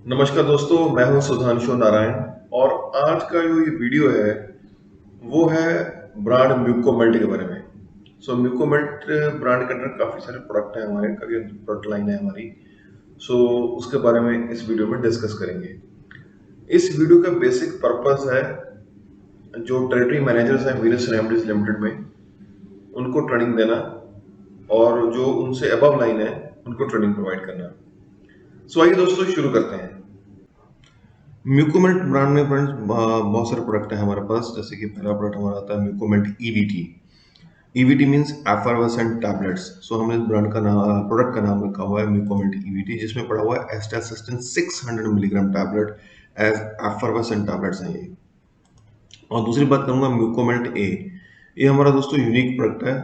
नमस्कार दोस्तों, मैं हूं सुधांशु नारायण। और आज का जो ये वीडियो है वो है ब्रांड म्यूकोमेल्ट के बारे में। म्यूकोमेल्ट ब्रांड के अंदर काफ़ी सारे प्रोडक्ट हैं हमारे, काफ़ी प्रोडक्ट लाइन है हमारी। उसके बारे में इस वीडियो में डिस्कस करेंगे। इस वीडियो का बेसिक पर्पस है जो टेरिटरी मैनेजर्स हैं वीनस रेमडीज लिमिटेड में, उनको ट्रेनिंग देना, और जो उनसे अबव लाइन है उनको ट्रेनिंग प्रोवाइड करना। आइए दोस्तों शुरू करते हैं। म्यूकोमेल्ट ब्रांड में फ्रेंड्स बहुत सारे प्रोडक्ट हैं हमारे पास। जैसे कि पहला प्रोडक्ट हमारा आता है Mucomelt EVT. EVT means effervescent tablets. हमने इस ब्रांड का नाम, प्रोडक्ट का नाम रखा हुआ है म्यूकोमेल्ट ईवीटी, जिसमें पड़ा हुआ है acetylcysteine 600 milligram tablet as effervescent tablets हैं ये। और दूसरी बात करूंगा म्यूकोमेल्ट ए। ये हमारा दोस्तों यूनिक प्रोडक्ट है।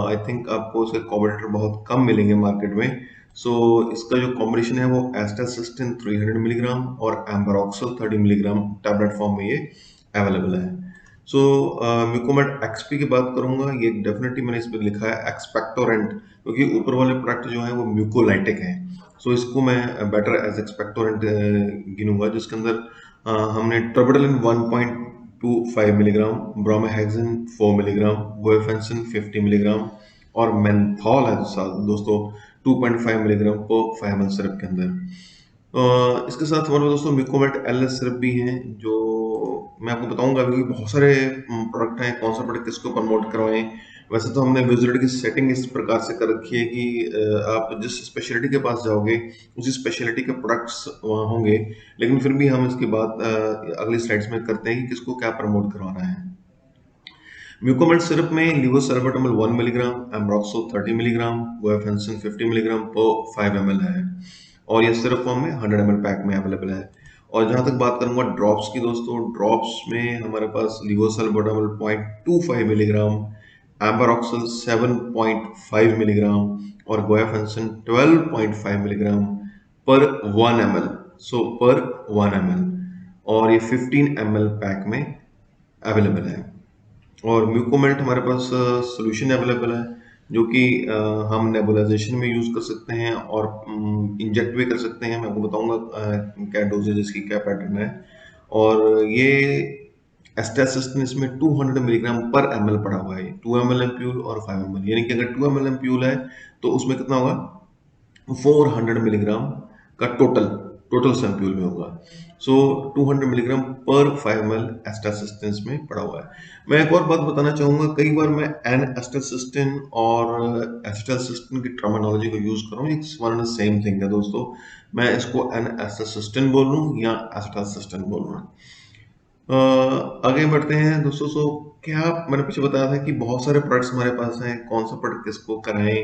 आई थिंक आपको इसके कॉम्पिटिटर बहुत कम मिलेंगे मार्केट में। इसका जो कॉम्बिनेशन है वो एस्टासिस्टिन 300 मिलीग्राम और एम्बरोक्सल 30 मिलीग्राम टैबलेट फॉर्म में ये अवेलेबल है। म्यूकोमेल्ट एक्सपी की बात करूंगा, ये डेफिनेटली मैंने इस पर लिखा है एक्सपेक्टोरेंट, क्योंकि ऊपर वाले प्रोडक्ट जो है वो म्यूकोलाइटिक है। इसको मैं बेटर एज एक्सपेक्टोरेंट गिनूंगा, जिसके अंदर हमने ट्रबडलिन 1.25 मिलीग्राम, ब्रोमेहेक्सिन 4 मिलीग्राम, गोएफेंसिन 50 मिलीग्राम और मेंथॉल है दोस्तों 2.5 मिलीग्राम पर 5 ml सिरप के अंदर। इसके साथ हमारे दोस्तों म्यूकोमेल्ट एलएस सिरप भी हैं, जो मैं आपको बताऊंगा अभी। बहुत सारे प्रोडक्ट हैं, कौन सा प्रोडक्ट किसको प्रमोट करवाएं। वैसे तो हमने विजिबिलिटी की सेटिंग इस प्रकार से कर रखी है कि आप जिस स्पेशलिटी के पास जाओगे उसी स्पेशलिटी के प्रोडक्ट्स वहाँ होंगे, लेकिन फिर भी हम इसकी बात अगली स्लाइड्स में करते हैं कि किसको क्या प्रमोट करवाना है। म्यूकोमेल्ट सिरप में लीवोसल्बुटामोल 1 मिलीग्राम, एम्ब्रोक्सो 30 मिलीग्राम, गोएफेंसिन 50 मिलीग्राम पर 5 ml है, और ये सिरप फॉर्म में 100 ml पैक में अवेलेबल है। और जहां तक बात करूंगा ड्रॉप्स की दोस्तों, ड्रॉप्स में हमारे पास लीवोसल्बुटामोल 0.25 मिलीग्राम, एम्बरोक्सल 7.5 मिलीग्राम और गोएफेंसिन 12.5 मिलीग्राम पर 1 ml। पर 1 ml, और ये 15 ml पैक में अवेलेबल है। और म्यूकोमेल्ट हमारे पास सोल्यूशन अवेलेबल है, जो कि हम नेबुलाइजेशन में यूज कर सकते हैं और इंजेक्ट भी कर सकते हैं। मैं आपको बताऊंगा क्या डोजेज इसकी, क्या पैटर्न है। और ये एस्टासिस्टिन इसमें 200 मिलीग्राम पर ml पड़ा हुआ है, 2 ml एम्प्यूल और 5 ml, यानी कि अगर 2 ml एम्प्यूल है तो उसमें कितना होगा, 400 मिलीग्राम का टोटल टोटल सैंपल में होगा। 200 मिलीग्राम पर 5 ml एस्टासिस्टिन में पड़ा हुआ है। मैं एक और बात बताना चाहूंगा, कई बार मैं एन एस्टासिस्टिन और एस्टासिस्टिन की टर्मिनोलॉजी को यूज कर रहा हूँ, it's one and same thing है दोस्तों। मैं इसको एन एस्टासिस्टिन बोल लूँ या एस्टासिस्टिन बोल लूँ। आगे बढ़ते हैं दोस्तों। क्या मैंने पीछे बताया था कि बहुत सारे प्रोडक्ट्स हमारे पास हैं, कौन सा प्रोडक्ट किसको कराएं,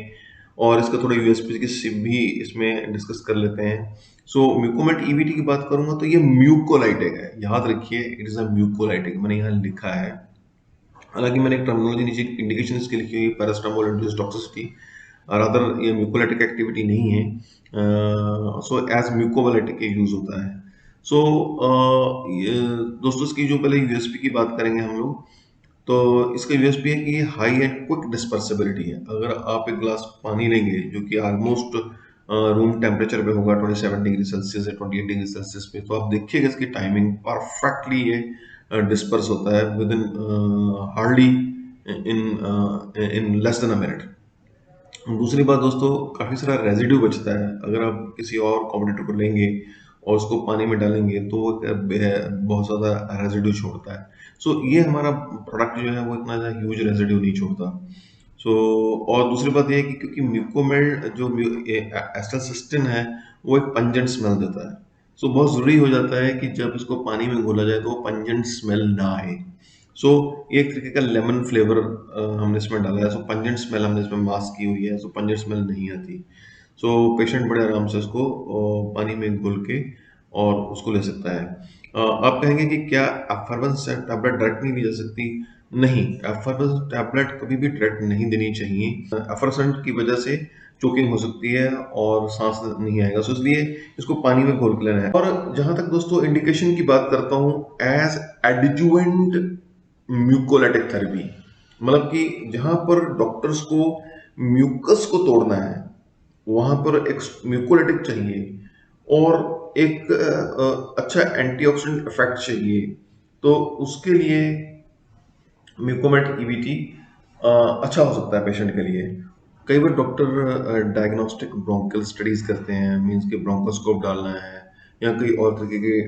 और इसका थोड़ा यूएसपी की सिप भी इसमें डिस्कस कर लेते हैं। म्यूकोमेल्ट ईवीटी की बात करूंगा तो ये म्यूकोलाइटिक है, याद रखिए, इट इज अ म्यूकोलाइटिक, मैंने यहाँ लिखा है। हालांकि मैंने एक टर्मिनोलॉजी नीचे इंडिकेशन इसके लिखी हुई, पैरास्टामोल इंड्यूस्ड टॉक्सिसिटी, और अदर ये म्यूकोलाइटिक एक्टिविटी नहीं है। एज म्यूकोलाइटिक यूज होता है। दोस्तों इसकी जो पहले यूएसपी की बात करेंगे हम लोग, तो इसका यूएसपी है कि ये हाई एंड क्विक डिस्पर्सिबिलिटी है। अगर आप एक गिलास पानी लेंगे जो कि ऑलमोस्ट रूम टेम्परेचर पे होगा 27 डिग्री सेल्सियस या 28 डिग्री सेल्सियस पे, तो आप देखिएगा इसकी टाइमिंग परफेक्टली ये डिस्पर्स होता है with in hardly in in less than a minute. दूसरी बात दोस्तों, काफ़ी सारा रेजिड्यू बचता है। अगर आप किसी और कॉम्पिटिटर को लेंगे और उसको पानी में डालेंगे तो वो बहुत ज़्यादा रेजिड्यू छोड़ता है। ये हमारा प्रोडक्ट जो है वो इतना ज़्यादा ह्यूज रेजिड्यू नहीं छोड़ता। और दूसरी बात ये है कि क्योंकि म्यूकोमेल्ट जो एस्टासिस्टिन है वो एक पंजेंट स्मेल देता है। बहुत ज़रूरी हो जाता है कि जब इसको पानी में घोला जाए तो वो पंजेंट स्मेल ना आए। ये एक तरीके का लेमन फ्लेवर हमने इसमें डाला है। पंजेंट स्मेल हमने इसमें मास्क की हुई है, पंजेंट स्मेल नहीं आती। पेशेंट बड़े आराम से उसको पानी में घोल के और उसको ले सकता है। आप कहेंगे कि क्या एफरवेंस टैबलेट डायरेक्ट नहीं ली जा सकती? नहीं, एफरवेंस टैबलेट कभी भी डायरेक्ट नहीं देनी चाहिए। एफरवेंस की वजह से चोकिंग हो सकती है और सांस नहीं आएगा, इसलिए इसको पानी में घोल के लेना है। और जहां तक दोस्तों इंडिकेशन की बात करता हूं, एज एडजुवेंट म्यूकोलाइटिक थेरेपी, मतलब कि जहां पर डॉक्टर्स को म्यूकस को तोड़ना है वहां पर एक म्यूकोलाइटिक चाहिए, और एक अच्छा एंटीऑक्सीडेंट इफेक्ट चाहिए, तो उसके लिए म्यूकोमेट ईवीटी अच्छा हो सकता है पेशेंट के लिए। कई बार डॉक्टर डायग्नोस्टिक ब्रोंकल स्टडीज करते हैं, मींस कि ब्रोंकोस्कोप डालना है या कोई और तरीके के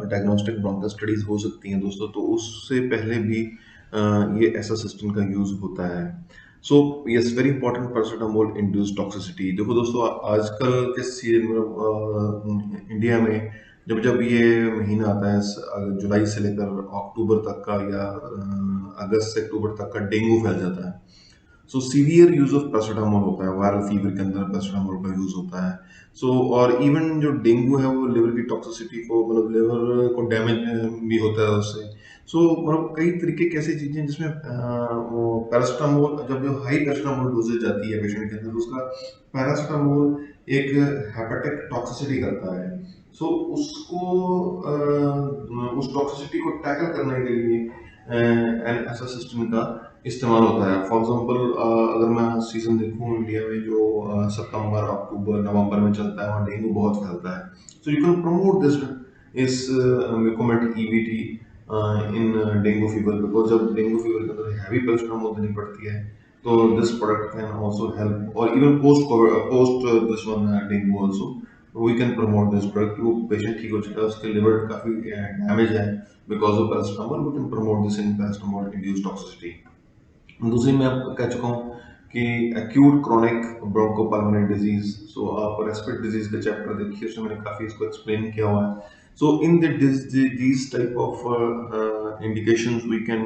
डायग्नोस्टिक ब्रोंकल स्टडीज हो सकती हैं दोस्तों, तो उससे पहले भी ये ऐसा सिस्टम का यूज होता है। So yes, very important paracetamol induce toxicity. देखो दोस्तों, आजकल के इंडिया में जब जब ये महीना आता है, जुलाई से लेकर अक्टूबर तक का या अगस्त से अक्टूबर तक का, डेंगू फैल जाता है। सो सीवियर यूज ऑफ पैरासिटामोल होता है, वायरल फीवर के अंदर पैरासिटामोल का यूज होता है। सो और इवन जो डेंगू है वो लिवर की टॉक्सिसिटी को, मतलब लिवर को डैमेज भी होता है उससे। सो मतलब कई तरीके की ऐसी चीजें जिसमें वो पैरासिटामोल, जब जो हाई पैरासिटामोल डोजेज जाती है पेशेंट के अंदर, तो उसका पैरासिटामोल एक हेपेटिक टॉक्सिसिटी करता है। सो उसको उस टॉक्सिसिटी को टैकल करने के लिए एन ऐसा सिस्टम का इस्तेमाल होता है। फॉर एग्जांपल, अगर मैं सीजन देखूं इंडिया में, जो सितंबर अक्टूबर नवंबर में चलता है, वहाँ डेंगू बहुत फैलता है। So you can promote this इस Mucomet EVT in dengue fever, because जब डेंगू फीवर के अंदर हैवी पैरासिटामोल देनी पड़ती है, तो this product can also help. और even post this one dengue also we can promote this product. वो पेशेंट ठीक हो चुका है, उसके लिवर काफी डैमेज है because of paracetamol, we can promote this in paracetamol induced toxicity. दूसरी मैं आपको कह चुका हूँ कि एक्यूट क्रॉनिक ब्रोंकोपल्मोनरी डिजीज। सो आप रेस्पिरेटरी डिजीज का चैप्टर देखिए, उसमें मैंने काफी इसको एक्सप्लेन किया हुआ है। सो इन these type of indications we can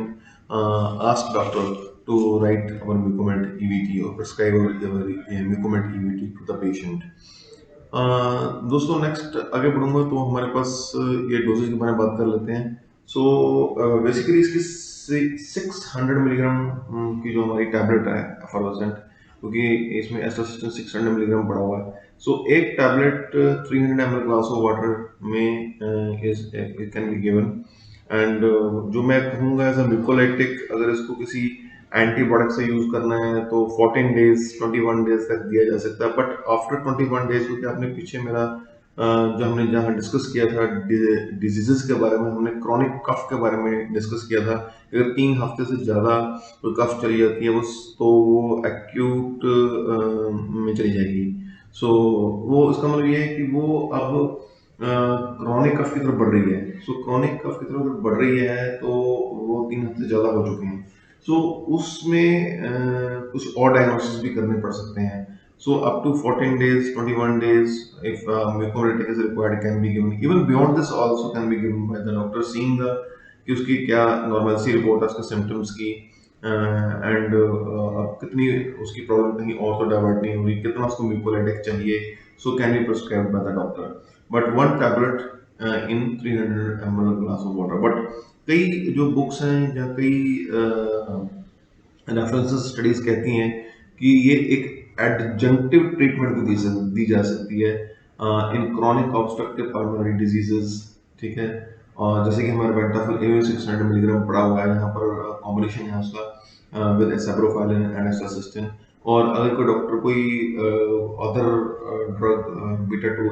ask doctor to write our Mucomet EVT or prescribe our Mucomet EVT to the patient. दोस्तों, नेक्स्ट आगे बढ़ूंगा तो हमारे पास ये डोजेज के बारे में बात कर लेते हैं। सो बेसिकली इसकी 600 मिलीग्राम की जो हमारी टैबलेट है एफारोसेंट, क्योंकि इसमें एस्टासिस्टिन 600 मिलीग्राम पड़ा हुआ है। सो एक tablet 300 ml glass of water में is can be given. And जो मैं कहूँगा एज अ म्यूकोलाइटिक, अगर इसको किसी एंटीबायोटिक से यूज करना है तो 14 डेज 21 डेज तक दिया जा सकता है। बट आफ्टर 21 डेज, क्योंकि आपने पीछे मेरा जो हमने जहाँ डिस्कस किया था डिजीजेस के बारे में, हमने क्रॉनिक कफ के बारे में डिस्कस किया था। अगर 3 हफ्ते से ज्यादा कोई कफ चली जाती है वो, तो वो एक्यूट में चली जाएगी। सो वो इसका मतलब ये है कि वो अब क्रॉनिक कफ की तरफ बढ़ रही है। सो क्रॉनिक कफ की तरफ बढ़ रही है तो वो 3 हफ्ते ज्यादा हो चुके हैं। सो उसमें कुछ और डायग्नोसिस भी करने पड़ सकते हैं। So up to 14 days 21 days, if mucolytic is required, can be given. Even beyond this also can be given by the doctor, seeing the कि उसकी क्या नॉर्मल सी रिपोर्ट है उसके सिम्टम्स की, एंड अब कितनी उसकी प्रॉब्लम कहीं और तो डाइवर्ट नहीं हो रही, कितना उसको म्यूकोलाइटिक चाहिए। So can be prescribe by the doctor, but one tablet in 300 ml glass of water. But कई जो बुक्स हैं या कई रेफरेंसेस स्टडीज कहती हैं कि ये एक एडजंक्टिव ट्रीटमेंट को दी जा सकती है इन क्रॉनिक ऑब्स्ट्रक्टिव पल्मोनरी डिजीजेस। ठीक है, और जैसे कि हमारे बेंटाफिल 600 मिलीग्राम पड़ा हुआ है, यहाँ पर कॉम्बिनेशन है उसका विद एसाब्रोफाइलिन एंड एस्टासिस्टिन। और अगर कोई डॉक्टर कोई अदर ड्रग बीटा 2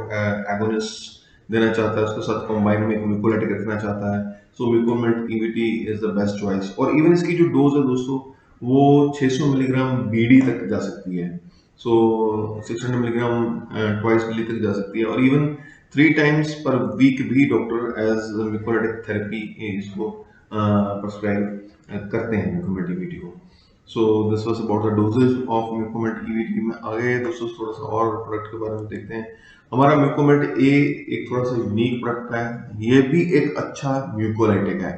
एगोनिस्ट देना चाहता है, उसके साथ कंबाइन में म्यूकोलाइटिक रखना चाहता है, so Mucomet EVT is the best choice. और इवन इसकी जो डोज है दोस्तों, वो 600 मिलीग्राम बीडी तक जा सकती है। सो 600 मिलीग्राम ट्वाइस डेली तक जा सकती है, और इवन 3 times पर वीक भी डॉक्टर एज म्यूकोलाइटिक थेरेपी इसको प्रिस्क्राइब करते हैं म्यूकोमेट ईवीटी को। So this was about the dosages of Mucomet EVT में। आगे दोस्तों थोड़ा सा और प्रोडक्ट के बारे में देखते हैं। हमारा म्यूकोमेट ए एक थोड़ा सा यूनिक प्रोडक्ट है, ये भी एक अच्छा म्यूकोलाइटिक है।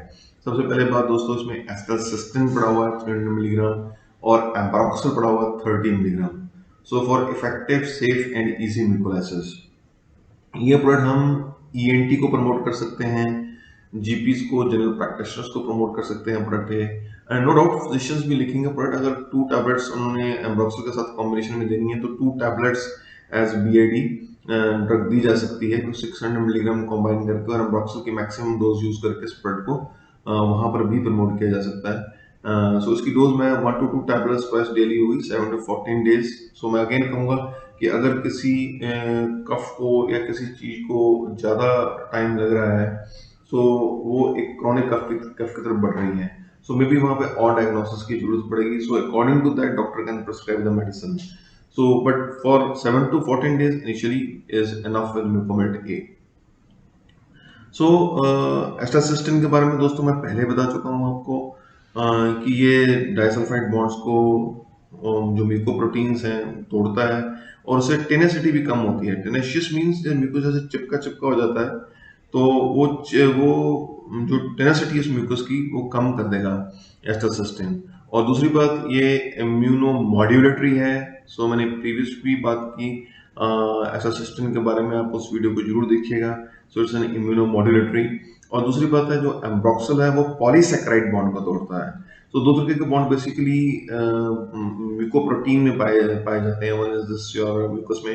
सबसे पहले बात दोस्तों, इसमें एस्टासिस्टिन पड़ा हुआ है 300 मिलीग्राम और एम्ब्रोक्सल पड़ा हुआ है 30 milligram. So for effective safe and easy mucolysis, ये प्रोडक्ट हम ईएनटी को प्रमोट कर सकते हैं, जीपीज को, जनरल प्रैक्टिशनर्स को प्रमोट कर सकते हैं प्रोडक्ट ये। एंड नो डाउट फिजिशियंस भी लिखेंगे प्रोडक्ट, अगर 2 टैबलेट्स उन्होंने एम्ब्रोक्सल के साथ कॉम्बिनेशन में देनी है तो 2 टैबलेट्स एज बीआईडी ड्रग दी जा सकती है, तो 600 मिलीग्राम कॉम्बाइन करके और एम्ब्रोक्सल की मैक्सिमम डोज यूज करके इस प्रोडक्ट को वहां पर भी प्रमोट किया जा सकता है। सो इसकी डोज में 1 to 2 टैबलेट्स ट्वाइस डेली होगी 7 to 14 days। सो मैं अगेन कहूंगा कि अगर किसी कफ को या किसी चीज को ज्यादा टाइम लग रहा है, सो वो एक क्रॉनिक कफ की तरफ बढ़ रही है, सो मे बी वहां पे और डायग्नोसिस की जरूरत पड़ेगी। So according to that doctor can prescribe the medicine. So but for 7 to 14 days initially is enough with Mucomelt A. So एस्टासिस्टिन के बारे में दोस्तों मैं पहले बता चुका हूँ आपको कि ये डाइसल्फाइड बॉन्ड्स को जो म्यूकोप्रोटीन्स हैं तोड़ता है, और उससे टेनेसिटी भी कम होती है। टेनेशियस मींस जब म्यूकोस जैसे चिपका चिपका हो जाता है, तो वो जो टेनेसिटी है उस म्यूकोस की वो कम कर देगा एस्टासिस्टिन। और दूसरी बात, ये इम्यूनो मॉड्यूलेटरी है। सो मैंने प्रीवियस भी बात की एस्टासिस्टिन के बारे में, आप उस वीडियो को जरूर देखिएगा। So it's an immunomodulatory. और दूसरी बात है, जो एम्ब्रॉक्सल है वो पॉलीसैकेराइड बॉन्ड को तोड़ता है। तो दो तरीके के बॉन्ड बेसिकली म्यूकोप्रोटीन में पाए जाते हैं। One is this your mucus में,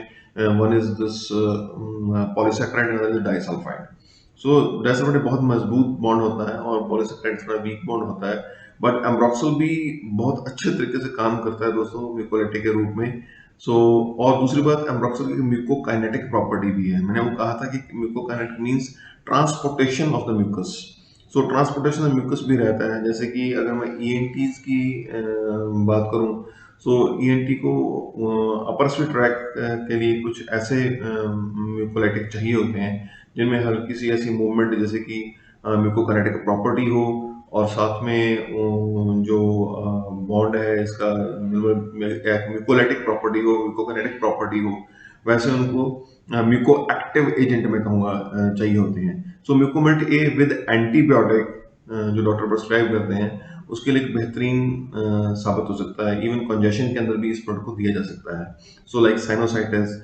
one is this polysaccharide and other is disulphide. So disulphide बहुत मजबूत बॉन्ड होता है और पॉलीसैकेराइड थोड़ा वीक बॉन्ड होता है, बट एम्ब्रॉक्सल भी बहुत अच्छे तरीके से काम करता है दोस्तों म्यूकोलाइटिक के रूप में। सो और दूसरी बात, एम्ब्रॉक्सल की म्यूकोकाइनेटिक प्रॉपर्टी भी है। मैंने वो कहा था कि mucokinetic means transportation of the mucus. So transportation of mucus भी रहता है। जैसे कि अगर मैं ईएनटीज की बात करूं, सो ईएनटी को अपर स्वीट ट्रैक के लिए कुछ ऐसे म्यूकोलाइटिक चाहिए होते हैं जिनमें हल्की सी ऐसी मूवमेंट जैसे कि म्यूकोकाइनेटिक प्रॉपर्टी हो, और साथ में जो बॉन्ड है इसका म्यूकोलाइटिक प्रॉपर्टी हो, म्यूकोकाइनेटिक प्रॉपर्टी हो, वैसे उनको म्यूको एक्टिव एजेंट में कहूंगा चाहिए होते हैं। सो म्यूकोमेल्ट ए विद एंटीबायोटिक जो डॉक्टर प्रिस्क्राइब करते हैं उसके लिए एक बेहतरीन साबित हो सकता है। इवन कंजेशन के अंदर भी इस प्रोडक्ट को दिया जा सकता है। So like sinusitis,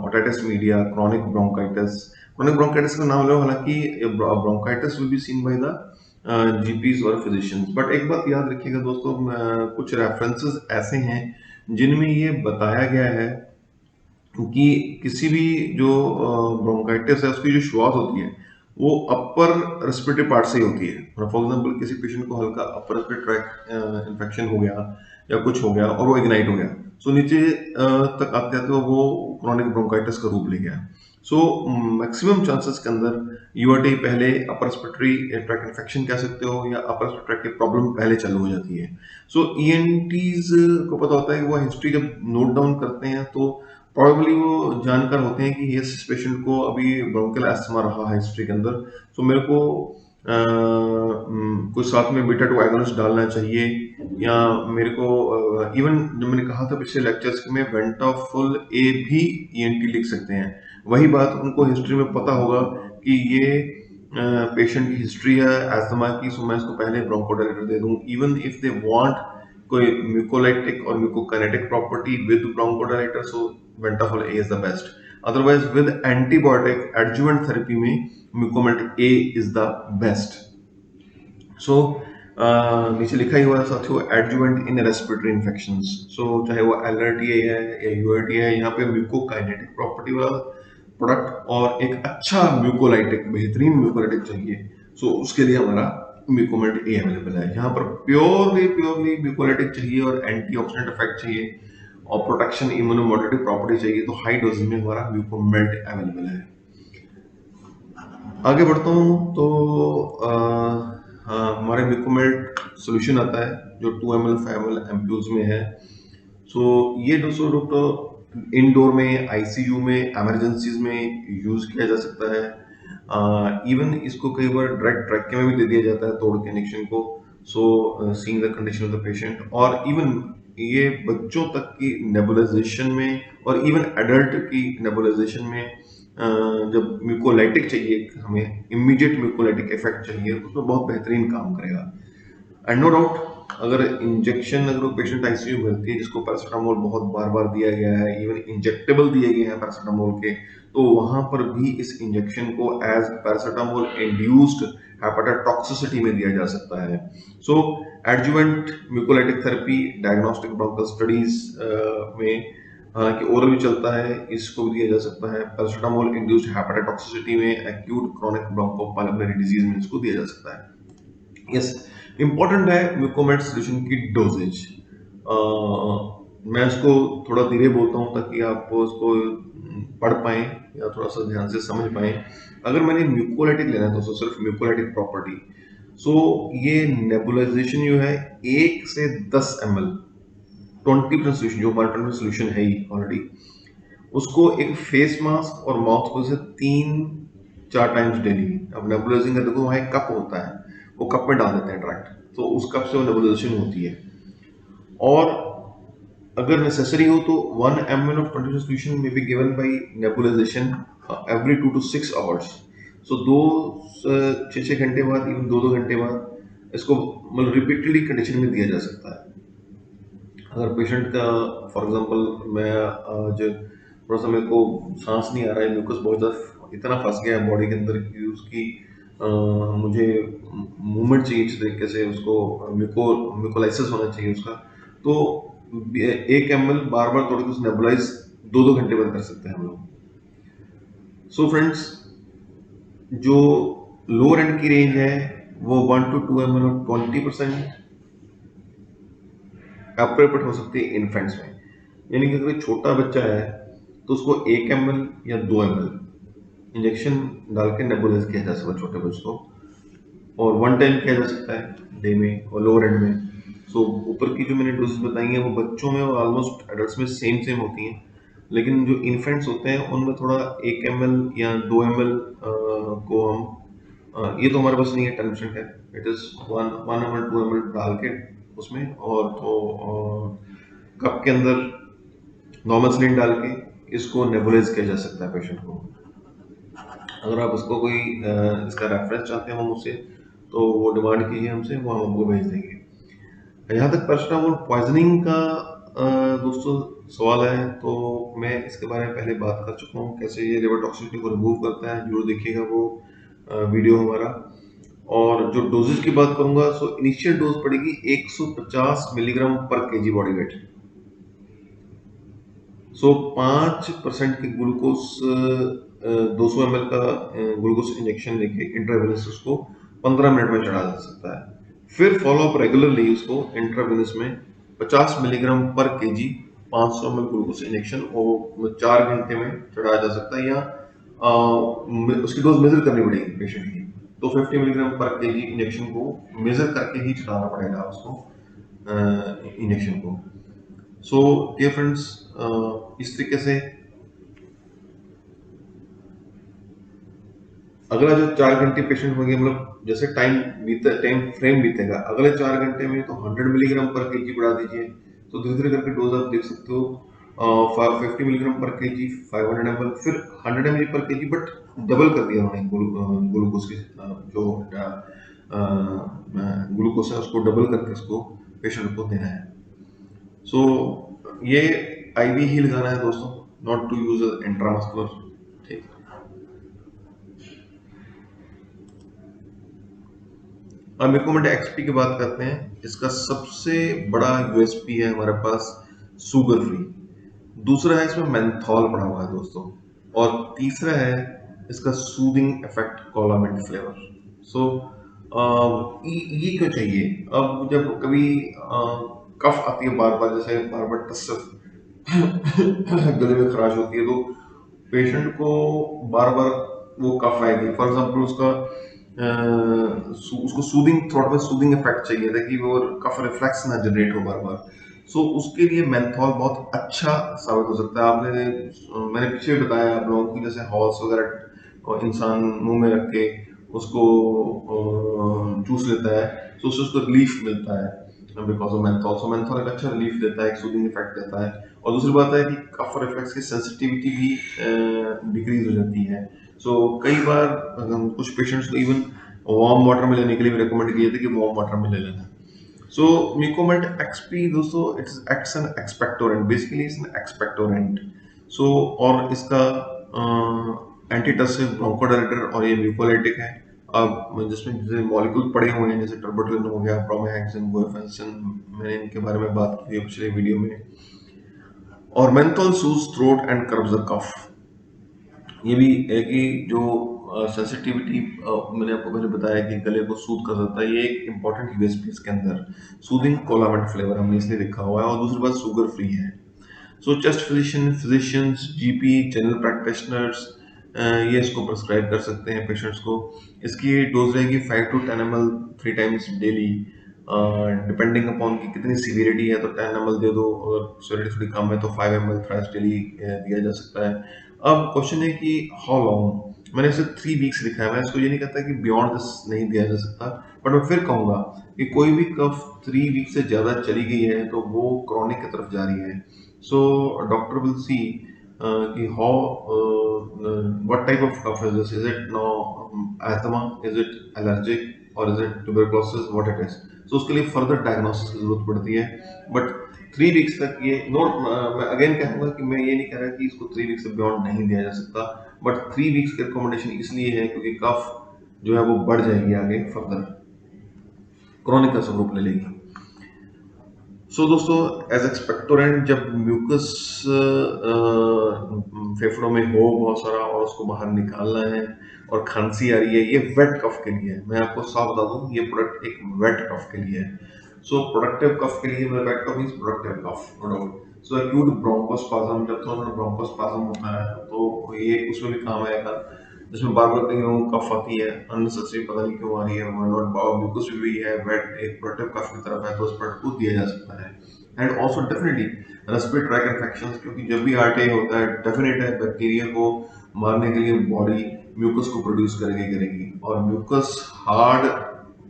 otitis media, chronic bronchitis का नाम लो, हालांकि bronchitis will be seen by the GPs और फिजिशियंस। बट एक बात याद रखिएगा दोस्तों, कुछ रेफरेंसेस ऐसे हैं जिनमें ये बताया गया है कि किसी भी जो ब्रोंकाइटिस है उसकी जो शुरुआत होती है वो अपर रेस्पिरेटरी पार्ट से ही होती है। फॉर एग्जांपल किसी पेशेंट को हल्का अपर रेस्पिरेटरी ट्रैक इन्फेक्शन हो गया या कुछ हो गया और वो इग्नाइट हो गया, सो नीचे तक आते आते वो क्रॉनिक ब्रोंकाइटिस का रूप ले गया। सो मैक्सिमम चांसेस के अंदर यूआरटी पहले अपर रेस्पिरेटरी ट्रैक इन्फेक्शन कह सकते हो, या अपर रेस्पिरेटरी ट्रैक की प्रॉब्लम पहले चालू हो जाती है। सो ईएनटीज को पता होता है कि वो हिस्ट्री जब नोट डाउन करते हैं तो प्रॉबेबली वो जानकार होते हैं कि इस पेशेंट को अभी ब्रोंकियल एस्थमा रहा है हिस्ट्री के अंदर, तो मेरे को कुछ साथ में बीटा 2 एगोनिस्ट डालना चाहिए, या मेरे को इवन जो मैंने कहा था पिछले लेक्चर्स में वेंटाफुल ए भी ईएनटी लिख सकते हैं। वही बात उनको हिस्ट्री में पता होगा कि ये पेशेंट की हिस्ट्री है एस्थमा की, सो मैं इसको पहले ब्रोंकोडायलेटर दे दूं। इवन इफ दे वांट कोई म्यूकोलाइटिक और mucokinetic property with bronchodilator, so Ventaful A is the best. Otherwise with antibiotic adjuvant therapy में Mucomelt A is the best. सो नीचे लिखा ही हुआ है साथियों, adjuvant in respiratory infections. So चाहे वो एलआरटीए है या यूआरटी है, यहाँ पे म्यूकोकाइनेटिक प्रॉपर्टी वाला प्रोडक्ट और एक अच्छा म्यूकोलाइटिक, बेहतरीन म्यूकोलाइटिक चाहिए, सो उसके लिए हमारा म्यूकोमेल्ट ए अवेलेबल है। यहाँ पर प्योरली म्यूकोलाइटिक चाहिए और एंटीऑक्सीडेंट इफेक्ट चाहिए और प्रोटेक्शन इम्यूनोमोडुलेटिव प्रॉपर्टी चाहिए, तो हाई डोज में हमारा म्यूकोमेल्ट अवेलेबल है। आगे बढ़ता हूँ तो हमारे म्यूकोमेल्ट सोल्यूशन आता है जो 2 ml 5 ml एम्प्यूल्स में है। सो ये दोस्तों इंडोर में, आईसीयू में, इमरजेंसीज में यूज किया जा सकता है। इवन इसको कई बार डायरेक्ट ट्रैके में भी दे दिया जाता है तोड़ के इंजेक्शन को। सो seeing the condition of the patient, और इवन ये बच्चों तक की नेबुलाइजेशन में और इवन एडल्ट की नेबुलाइजेशन में जब म्यूकोलाइटिक चाहिए, हमें इमीडिएट म्यूकोलाइटिक इफेक्ट चाहिए, उसमें बहुत बेहतरीन काम करेगा। एंड नो डाउट अगर इंजेक्शन, अगर वो पेशेंट आईसीयू में भर्ती है जिसको पैरासिटामोल बहुत बार बार दिया गया है, इवन इंजेक्टेबल दिए गए हैं पैरासिटामोल के, तो वहां पर भी इस इंजेक्शन को एज पैरासिटामोल इंड्यूस्ड हेपेटोटॉक्सिसिटी में दिया जा सकता है। So adjuvant mucolytic therapy diagnostic bronchial studies में हालांकि ओरल भी चलता है, इसको भी दिया जा सकता है। पैरासिटामोल इंड्यूस्ड हेपेटोटॉक्सिसिटी में, एक्यूट क्रॉनिक ब्रोंकोपाल्मोनरी डिजीज में इसको दिया जा सकता है। यस, इंपॉर्टेंट है म्यूकोमेल्ट सोल्यूशन की डोजेज। मैं उसको थोड़ा धीरे बोलता हूँ ताकि आप उसको पढ़ पाएँ या थोड़ा-सा ध्यान से समझ पाएँ। अगर मैंने म्यूकोलाइटिक लेना है दोस्तों, सिर्फ म्यूकोलाइटिक प्रॉपर्टी, सो ये नेबुलाइज़ेशन जो है 1 से 10 एमएल 20% सॉल्यूशन, जो हमारा 20% सॉल्यूशन है ही ऑलरेडी, उसको एक फेस मास्क और माउथ को से 3-4 टाइम्स डेली। अब नेबुलाइजिंग का देखो वहाँ एक कप होता है, वो कप में डाल देते हैं डायरेक्ट, तो उस कप से वो नेबुलाइजेशन होती है। और अगर नेसेसरी हो तो 1 ml of 20 solution may be given by nebulization every 2 to 6 hours. So 6 घंटे बाद, इवन 2 घंटे बाद इसको मतलब रिपीटेडली कंडीशन में दिया जा सकता है। अगर पेशेंट का फॉर एग्जांपल मैं आज थोड़ा सा मेरे को सांस नहीं आ रहा है, म्यूकस बहुत ज़्यादा इतना फंस गया है बॉडी के अंदर कि उसकी मुझे मूवमेंट चाहिए अच्छी तरीके से, उसको म्यूकोलाइसिस होना चाहिए उसका, तो 1 ml बार बार थोड़ी कुछ नेबुलाइज 2-2 घंटे बाद कर सकते हैं हम लोग। सो फ्रेंड्स, जो लोअर एंड की रेंज है वो 1 to 2 ml और 20% अप्रोप्रिएट हो सकती है इन्फेंट्स में। यानी कि अगर छोटा बच्चा है तो उसको 1 ml या 2 ml इंजेक्शन डाल के नेबुलाइज किया जा सकता है छोटे बच्चों को, और 1 टाइम किया जा सकता है डे में और लोअर एंड में। सो ऊपर की जो मैंने डोजेस बताई हैं वो बच्चों में और ऑलमोस्ट एडल्ट्स में सेम सेम होती हैं, लेकिन जो इन्फेंट्स होते हैं उनमें थोड़ा 1 ml या 2 ml को हम ये तो हमारे पास नहीं है, 10% है, इट इज़ 1 ml 2 ml डाल के उसमें, और तो कप के अंदर नॉर्मल सलीन डाल के इसको नेबुलाइज किया जा सकता है पेशेंट को। अगर आप इसको कोई इसका रेफरेंस चाहते हो मुझसे तो वो डिमांड कीजिए हमसे, वो हम आपको भेज देंगे। यहाँ तक पैरासिटामोल पॉइजनिंग का दोस्तों सवाल है, तो मैं इसके बारे में पहले बात कर चुका हूँ कैसे ये लिवर टॉक्सिसिटी को रिमूव करता है, जरूर देखिएगा वो वीडियो हमारा। और जो डोजेज की बात करूंगा, सो इनिशियल डोज पड़ेगी 150 मिलीग्राम पर केजी बॉडी वेट। सो 5% के ग्लूकोज 200 ml का ग्लूकोज इंजेक्शन लेके इंट्रावेनस उसको 15 मिनट में चढ़ा जा सकता है। फिर फॉलो अप रेगुलरली उसको इंट्रावेनस में 50 मिलीग्राम पर केजी 500 ml ग्लूकोज इंजेक्शन वो 4 घंटे में चढ़ाया जा सकता है, या उसकी डोज मेजर करनी पड़ेगी पेशेंट की, तो 50 मिलीग्राम पर केजी इंजेक्शन को मेजर करके ही चढ़ाना पड़ेगा उसको इंजेक्शन को। सो डियर फ्रेंड्स, इस तरीके से अगला जो 4 घंटे पेशेंट होंगे, मतलब जैसे टाइम फ्रेम बीतेगा अगले 4 घंटे में, तो 100 मिलीग्राम पर केजी बढ़ा दीजिए। तो धीरे धीरे करके डोज आप देख सकते हो, 50 मिलीग्राम पर केजी, 500 ml, फिर 100 ml पर केजी, बट डबल कर दिया उन्होंने ग्लूकोज की जो ग्लूकोज है उसको डबल करके उसको पेशेंट को देना है। सो ये आईवी ही लगाना है दोस्तों, नॉट टू यूज इंट्रामस्कुलर। ठीक, अब मिकोमेट एक्सपी की बात करते हैं। इसका सबसे बड़ा यूएसपी है हमारे पास सुगर फ्री, दूसरा है इसमें मेंथॉल पड़ा हुआ है दोस्तों, और तीसरा है इसका सूदिंग इफेक्ट कोलामेंट फ्लेवर। सो ये क्यों चाहिए? अब जब कभी कफ आती है बार बार, जैसे बार बार टस गले में खराश होती है, तो पेशेंट को बार बार वो कफ आएगी, फॉर एग्जांपल उसका उसको सूदिंग, थ्रोट में सूदिंग इफेक्ट चाहिए था कि वो कफ रिफ्लेक्स ना जनरेट हो बार बार। सो उसके लिए मेंथॉल बहुत अच्छा साबित हो सकता है। मैंने पीछे बताया आप लोगों को, जैसे हॉर्स वगैरह और इंसान मुंह में रख के उसको चूस लेता है, तो उससे उसको रिलीफ मिलता है because of menthol. So menthol एक अच्छा रिलीफ देता है, एक सूदिंग इफेक्ट देता है। और दूसरी बात है कि कफ रिफ्लेक्स की सेंसिटिविटी भी डिक्रीज हो जाती है। सो कई बार कुछ पेशेंट्स को इवन वार्म वाटर में लेने के लिए भी रिकमेंड किए थे कि वार्म वाटर में ले लेना। सो म्यूकोमेट एक्सपी दोस्तों, it's acts an expectorant, basically it's an expectorant. So और इसका एंटीटसिव, ब्रोंकोडायलेटर, और ये म्यूकोलाइटिक है। अब जिसमें जैसे मॉलिक्यूल पड़े हुए हैं, जैसे टर्बोटलिन हो गया, ब्रोमोहेक्सिन, गुएफेंसिन, मैंने इनके बारे में बात की है पिछले वीडियो में। और मेंथॉल सूज throat and curbs the cough, ये भी है कि जो सेंसिटिविटी मैंने आपको पहले बताया कि गले को सूद कर सकता है, ये एक इंपॉर्टेंट यूएसपी इसके अंदर। सूदिंग कोलामेंट फ्लेवर हमने इसलिए लिखा हुआ है, और दूसरी बात शुगर फ्री है। So chest physicians, GP, general practitioners ये इसको प्रिस्क्राइब कर सकते हैं पेशेंट्स को। इसकी डोज रहेगी 5 to 10 ml 3 times daily. Depending upon कि कितनी सीवियरिटी है तो 10 ml दे दो, अगर सीवियरिटी थोड़ी कम है तो 5 ml थ्राइस डेली दिया जा सकता है। अब क्वेश्चन है कि हाउ लॉन्ग। मैंने इसे 3 वीक्स लिखा है, मैं इसको ये नहीं कहता कि बियॉन्ड दिस नहीं दिया जा सकता, बट मैं फिर कहूंगा कि कोई भी कफ 3 वीक से ज्यादा चली गई है तो वो क्रॉनिक की तरफ जा रही है। So doctor will see कि how what type of cough is this? Is it now asthma? Is it allergic? Or is it tuberculosis? What it is? So उसके लिए further diagnosis की जरूरत पड़ती है। But 3 weeks तक ये नोट, मैं अगेन कहूँगा कि मैं ये नहीं कह रहा कि इसको 3 weeks से beyond नहीं दिया जा सकता, बट 3 weeks की रिकमेंडेशन इसलिए है क्योंकि कफ जो है वो बढ़ जाएगी आगे, फर्दर क्रॉनिक का स्वरूप ले लेगी। दोस्तों, एज एक्सपेक्टोरेंट जब म्यूकस फेफड़ों में हो बहुत सारा और उसको बाहर निकालना है और खांसी आ रही है, ये वेट कफ के लिए है। मैं आपको साफ बता दूं, ये प्रोडक्ट एक वेट कफ के लिए है। प्रोडक्टिव कफ के लिए, मैं वेट कफ मींस प्रोडक्टिव कफ, नो डाउट। एक्यूट ब्रोंकोस्पाज्म, जब थोड़ा ब्रोंकोस्पाज्म होता है तो ये उसमें भी काम आएगा, जिसमें बार बार कहीं कफ आती है अननेसेसरी, पता नहीं क्यों आ रही है, म्यूकस भी है, वेट एक प्रोडक्टिव कफ की तरफ है, तो उस प्रोडक्ट को दिया जा सकता है। And also definitely respiratory tract infections, क्योंकि जब भी आरटीआई होता है डेफिनेट है बैक्टीरिया को मारने के लिए बॉडी म्यूकस को प्रोड्यूस करेगी, और म्यूकस हार्ड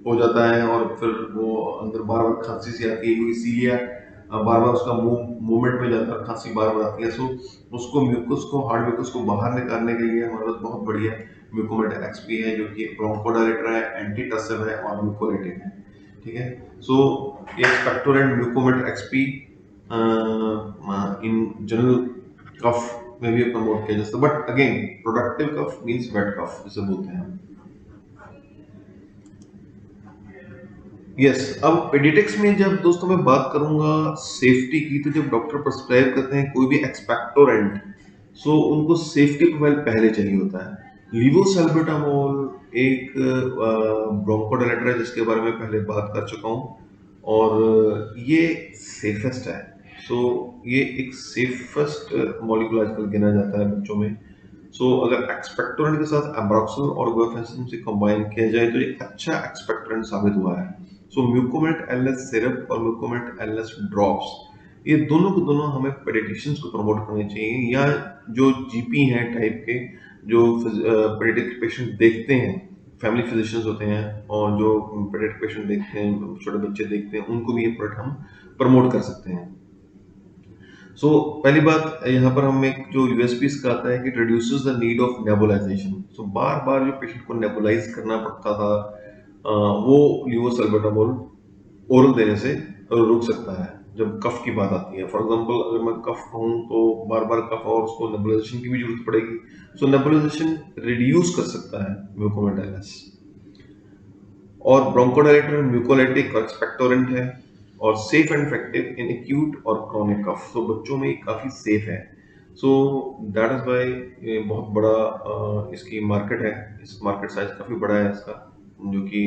हो जाता है और फिर वो अंदर बार बार खांसी सी आती है, इसीलिए बार बार उसका मूवमेंट में जाता है, खांसी बार बार आती है। उसको म्यूकस को, हार्ड म्यूकस को बाहर निकालने के लिए हमारे पास बहुत बढ़िया म्यूकोमेट एक्सपी है, जो कि ब्रोंकोडायलेटर है, एंटीटसिव है और म्यूकोलेटिक है। ठीक है, expectorant Mucomet XP in general cough में भी प्रमोट किया जाता है, but again productive cough means wet cough जिसे बोलते हैं। यस, अब पेडियाट्रिक्स में जब दोस्तों मैं बात करूंगा सेफ्टी की, तो जब डॉक्टर प्रिस्क्राइब करते हैं कोई भी एक्सपेक्टोरेंट, उनको सेफ्टी प्रोफाइल पहले चाहिए होता है। लीवोसल्बुटामोल एक ब्रोंकोडायलेटर है, जिसके बारे में पहले बात कर चुका हूँ, और ये सेफेस्ट है। ये एक सेफेस्ट मॉलिक्यूल आजकल गिना जाता है बच्चों में। अगर एक्सपेक्टोरेंट के साथ एम्ब्रोक्सिल और गुआनिलीन से कंबाइन किया जाए तो ये अच्छा एक्सपेक्टोरेंट साबित हुआ है। म्यूकोमेट एलएस सिरप और म्यूकोमेट एलएस ड्रॉप्स, ये दोनों को दोनों हमें पेडियाट्रिशियंस को प्रमोट करने चाहिए, या जो जीपी हैं टाइप के, जो पेडियाट्रिक पेशेंट देखते हैं, फैमिली फिजिशियंस होते हैं, और जो पेडियाट्रिक पेशेंट देखते हैं, छोटे बच्चे देखते हैं, उनको भी ये प्रोडक्ट हम प्रमोट कर सकते हैं। पहली बात यहाँ पर हम एक जो यूएसपी इसका आता है कि it reduces the need of nebulisation. बार बार जो पेशेंट को नेबुलाइज करना पड़ता था, वो लीवोसल्बुटामोल ओरल देने से रुक सकता है जब कफ की बात आती है। फॉर एग्जांपल, अगर मैं कफ कहूँ तो बार बार कफ और उसको नेबुलाइजेशन की भी जरूरत पड़ेगी। नेबुलाइजेशन रिड्यूस कर सकता है म्यूकोमेट एलएस। और ब्रोंकोडायलेटर म्यूकोलाइटिक और एक्सपेक्टोरेंट है, और safe and effective in acute और क्रॉनिक कफ। बच्चों में काफी सेफ है। दैट इज वाई बहुत बड़ा इसकी मार्केट है, इस मार्केट साइज काफी बड़ा है इसका, जो कि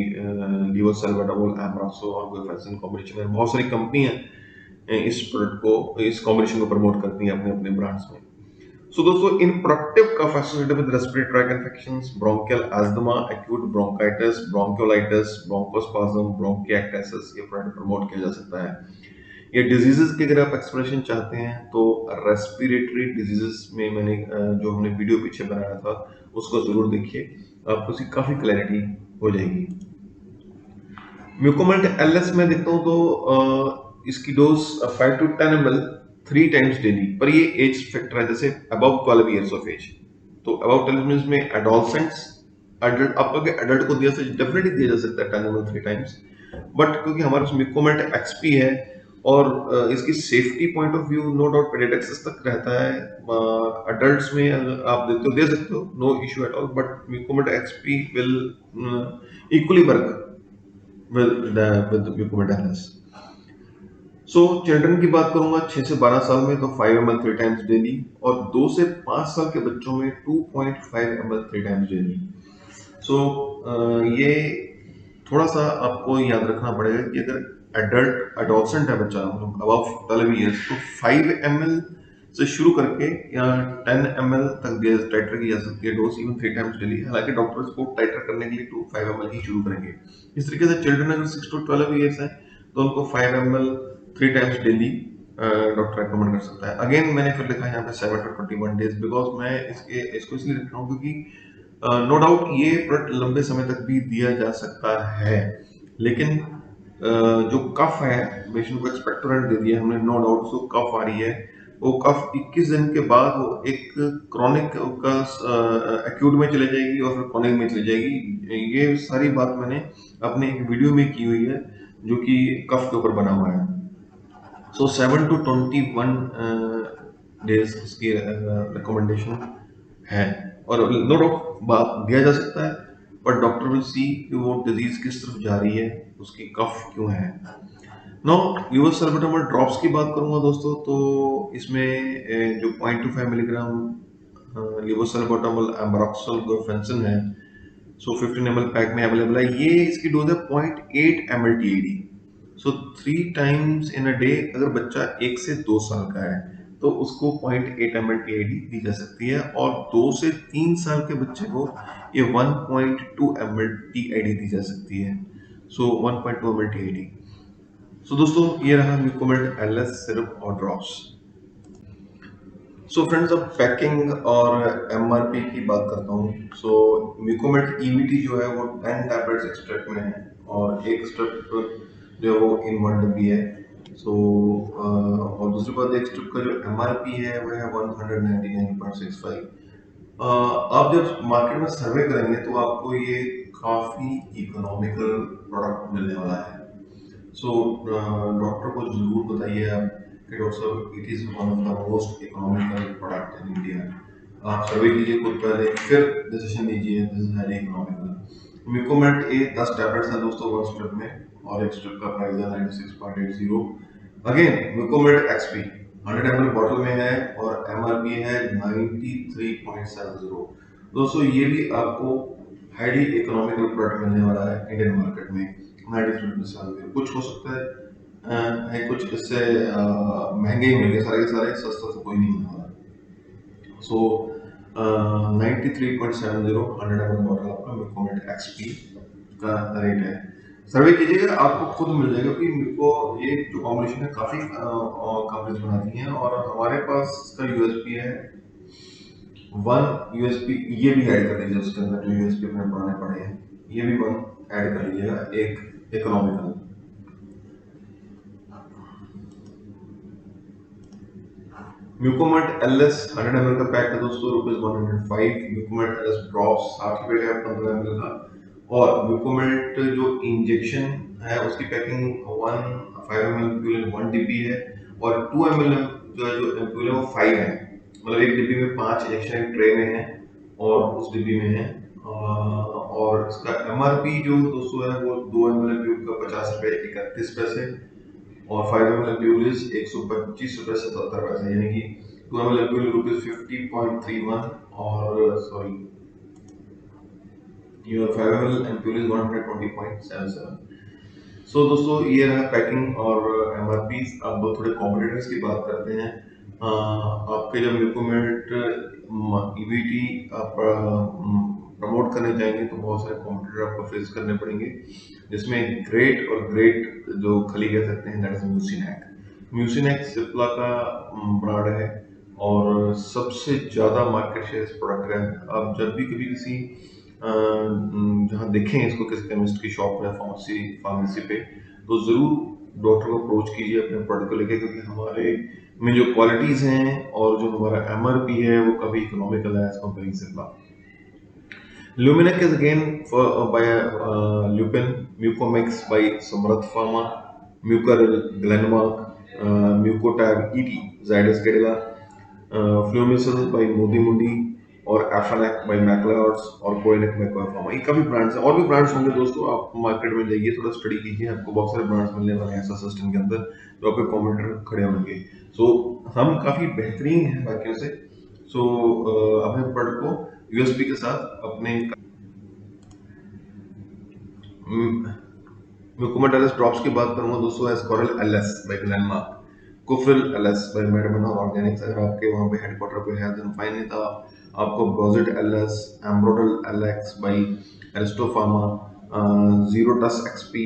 लीवोसल्बुटामोल, एम्ब्रोक्सो और गुआनिलीन कॉम्बिनेशन में बहुत सारी कंपनियां इस प्रोडक्ट को, इस कॉम्बिनेशन को प्रमोट करती हैं अपने अपने ब्रांड्स में। दोस्तों, in productive cough associated with respiratory tract infections, bronchial asthma, acute bronchitis, bronchiolitis, bronchospasm, bronchiectasis, ये प्रोडक्ट प्रमोट किया जा सकता है। ये डिजीजेस की अगर आप एक्सप्रेशन चाहते हैं तो रेस्पिरेटरी डिजीजेस में मैंने जो हमने वीडियो पीछे बनाया था उसको जरूर देखिए, आपको उसकी काफी क्लैरिटी हो जाएगी। म्यूकोमेट एलएस में देखता हूँ तो इसकी dose 5 to 10 ml 3 times daily, पर ये एज फैक्टर है, जैसे above 12 years of age. Above 12 means में एडोलसेंट्स, एडल्ट, आप अगर एडल्ट को दिया तो डेफिनेटली दिया जा सकता है 10 ml 3 टाइम्स, बट क्योंकि हमारे पास म्यूकोमेट एक्सपी है और इसकी safety point of view no doubt paediatrics तक रहता है, अडल्ट्स में अगर आप देते हो दे सकते हो, no issue at all, but Mucomelt XP will equally work with Mucomelt LS. So children की बात करूंगा 6 से 12 साल में तो 5 ml 3 टाइम्स डेली, और 2 से 5 साल के बच्चों में 2.5 ml 3 टाइम्स डेली। सो ये थोड़ा सा आपको याद रखना पड़ेगा कि अगर एडल्ट एडोलसेंट है बच्चा, मतलब अबव 12 ईयर्स, तो 5 ml से शुरू करके या 10 ml तक टाइटर की जा सकती है डोज, इवन 3 टाइम्स डेली। हालांकि डॉक्टर इसको टाइटर करने के लिए 5 ml ही शुरू करेंगे। इस तरीके से चिल्ड्रन अगर 6 to 12 ईयर्स है तो उनको 5 ml 3 times daily doctor recommend कर सकता है। अगेन मैंने फिर लिखा है यहाँ पे 7 to 21 डेज, बिकॉज मैं इसको इसलिए लिख रहा हूँ क्योंकि नो डाउट ये प्रोडक्ट लंबे समय तक भी दिया जा सकता है, लेकिन जो कफ है, पेशेंट को एक्सपेक्टोरेंट दे दिया हमने, नो डाउट उसको कफ आ रही है, वो कफ 21 दिन के बाद वो एक क्रॉनिक का एक्यूट में चले जाएगी और फिर क्रॉनिक में चली जाएगी। ये सारी बात मैंने अपने एक वीडियो में की हुई है जो कि कफ के ऊपर बना हुआ है। सो 7 to 21 डेज इसकी रिकमेंडेशन है, और नो डाउट बात दिया जा सकता है, बट डॉक्टर विल सी कि वो डिजीज किस तरफ जा रही है, उसकी कफ क्यों है। नो ल्यूवोसल्बुटामोल ड्रॉप्स की बात करूंगा दोस्तों, तो इसमें जो 0.25 मिलीग्राम ल्यूवोसल्बुटामोल एम्ब्रोक्सोल गुरफेंसिन है, सो 15 ml पैक में अवेलेबल है। ये इसकी डोज है 0.8 ml TAD। So 3 times in a day अगर बच्चा 1 से 2 साल का है तो उसको 0.8 ml TAD दी जा सकती है, और 2 से 3 साल के बच्चे को ये 1.2 ml TAD दी जा सकती है। सो 1.2 ml TAD। सो दोस्तों ये रहा म्यूकोमेल्ट एलएस सिरप और ड्रॉप्स। सो फ्रेंड्स अब पैकिंग और एमआरपी की बात करता हूँ। सो म्यूकोमेल्ट ईवीटी जो है वो 10 टैबलेट्स एक्सट्रैक्ट में है, और एक स्ट्रिप जो है वो इन 1 डब्बी है। सो और दूसरी बात, एक स्ट्रिप का जो एमआरपी है वो है 199.65। आप जब मार्केट में सर्वे करेंगे तो आपको ये काफ़ी इकोनॉमिकल प्रोडक्ट मिलने वाला है। सो डॉक्टर को जरूर बताइए आप कि डॉक्टर साहब it is one of the most economical product in India. आप सर्वे कीजिए खुद पहले, फिर डिसीजन लीजिए, this is highly economical. Mucomelt a 10 tablets हैं दोस्तों वन स्ट्रिप में, और एक स्ट्रिप का प्राइस है 96.80। अगेन म्यूकोमेट एक्सपी 100 ml बॉटल में है और एमआरपी है 93.70। दोस्तों ये भी आपको हाईली इकोनॉमिकल प्रोडक्ट मिलने वाला है इंडियन मार्केट में। 93 कुछ हो सकता है कुछ इससे महंगे ही मिलेंगे, सारे के सारे, सस्ता तो कोई नहीं होने वाला। सो 93.70 100 ml बॉटल आपका म्यूकोमेट एक्सपी का रेट है। सर्वे कीजिएगा, आपको खुद मिल जाएगा, क्योंकि मेरे ये जो कॉम्बिनेशन है काफ़ी कंपनीज बनाती हैं, और हमारे पास इसका यूएसपी है वन यूएसपी। ये भी ऐड कर लीजिए उसके अंदर, जो यूएसपी अपने पुराने पड़े हैं ये भी वन ऐड कर लीजिएगा, एक इकोनॉमिकल। म्यूकोमेट एलएस 100 ml का पैक है दोस्तों, ₹105। म्यूकोमेट एलएस ड्रॉप्स 60 रुपए का है 15 ml का। और म्यूकोमेट जो इंजेक्शन है उसकी पैकिंग 5 ml एम्पूल 1 DB है, और 2 ml जो एम्पूल है वो 5 है, मतलब एक डिब्बी में 5 इंजेक्शन एक ट्रे में है और उस डिब्बी में है। और इसका एमआरपी जो दोस्तों है वो 2 ml एम्पूल का 50 रुपए 31 पैसे, और 5 ml एम्पूल 125 रुपए 77 पैसे, यानी कि 2 ml एम्पूल ₹50.31, और सॉरी योर 5 ml एम्पूल 120.77। सो दोस्तों ये रहा पैकिंग और एमआरपी। अब थोड़े कॉम्पिटिटर्स की बात करते हैं। आपके जब म्यूकोमेट ईवीटी आप प्रमोट करने जाएंगे तो बहुत सारे कॉम्पिटिटर आपको फेस करने पड़ेंगे, जिसमें ग्रेट और ग्रेट जो खली कह सकते हैं, दैट इज म्यूसिनैक। म्यूसिनैक सिप्ला का ब्रांड है, और सबसे ज़्यादा मार्केट शेयर इस प्रोडक्ट का है। आप जब भी कभी किसी जहाँ देखें इसको किसी केमिस्ट की शॉप में, फार्मेसी पे, तो ज़रूर डॉक्टर को अप्रोच कीजिए अपने प्रोडक्ट को लेके, क्योंकि हमारे में जो क्वालिटीज़ हैं और जो हमारा एमआरपी है वो काफ़ी इकोनॉमिकल है as comparing Cipla. Luminec is again by Lupin, Mucomex by Samrat Pharma, Mucorel Glenmark, Mucotab ET, Zydus Cadila, Flumisil by Modi Mundi, और एफानेक बाय मैक्लाउड्स और कोएलेक बाय कोएफार्मा। ये काफी ब्रांड्स हैं, और भी ब्रांड्स होंगे दोस्तों। आप मार्केट में जाइए, थोड़ा स्टडी कीजिए, आपको बहुत सारे ब्रांड्स मिलने वाले हैं ऐसा सिस्टम के अंदर जो आपके कॉम्पिटिटर खड़े होंगे। सो हम काफी बेहतरीन हैं बाकियों से। सो अपने प्रोडक्ट को यूएसपी के साथ अपने म्यूकोमेंट एलएस ड्रॉप्स की बात करूंगा दोस्तों, Ascoril LS by Glenmark, Kufril LS by Medmanor Organics. अगर आपके वहां पे हेडक्वार्टर पे है देन फाइन, नहीं था आपको Brozeet LS, Ambrodil LX by Aristo Pharma, Zerotuss XP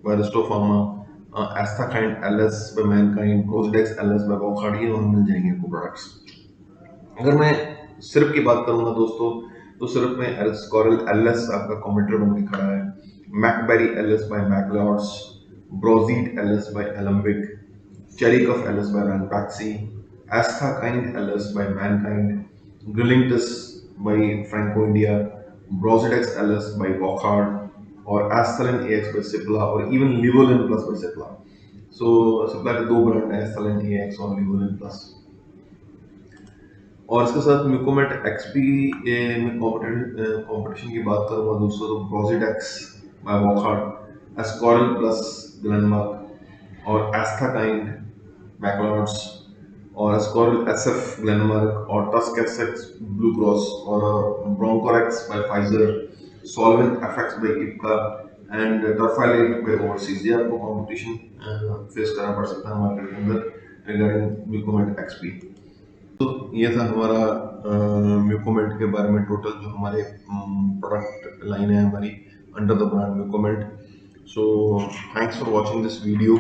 by Aristo Pharma, Asthakind LS by Mankind, Brozedex LS by Wockhardt, ये वहां मिल जाएंगे आपको प्रोडक्ट्स। अगर मैं सिर्फ की बात करूंगा दोस्तों, तो सिर्फ में एल्सकॉरल एलएस आपका कॉम्पिटिटर बन के खड़ा है, Macberry LS by Macleods, Brozeet LS by Alembic, Chericof LS by Ranbaxy, Asthakind LS by Mankind, Grilinctus by Franco India, Brozedex LS by Wockhardt और एस्थलिन एएक्स बाय सिप्ला और even Levolin plus by Cipla. So Cipla के दो brand हैं, एस्थलिन ax और लिवोलिन plus. और इसके साथ म्यूकोमेट XP में कंपटीशन की बात करूंगा दोस्तों, तो ब्रोजिडेक्स बाय वॉकहार्ड, एस्कॉरल प्लस ग्लेनमार्क और एस्थाकाइंड मैक्लॉड्स और एस्कॉरल एसएफ ग्लेनमार्क और टस्केसेक्स ब्लू क्रॉस और Bronchorex by Pfizer, Solvin FX by Ipca and Terphylate by Overseas. ये आपको कंपटीशन फेस करना पड़ सकता है मार्केट के अंदर रिगार्डिंग म्यूकोमेट एक्सपी। तो ये था हमारा म्यूकोमेल्ट के बारे में टोटल जो हमारे प्रोडक्ट लाइन है हमारी under the brand Mucomelt. So thanks for watching this video.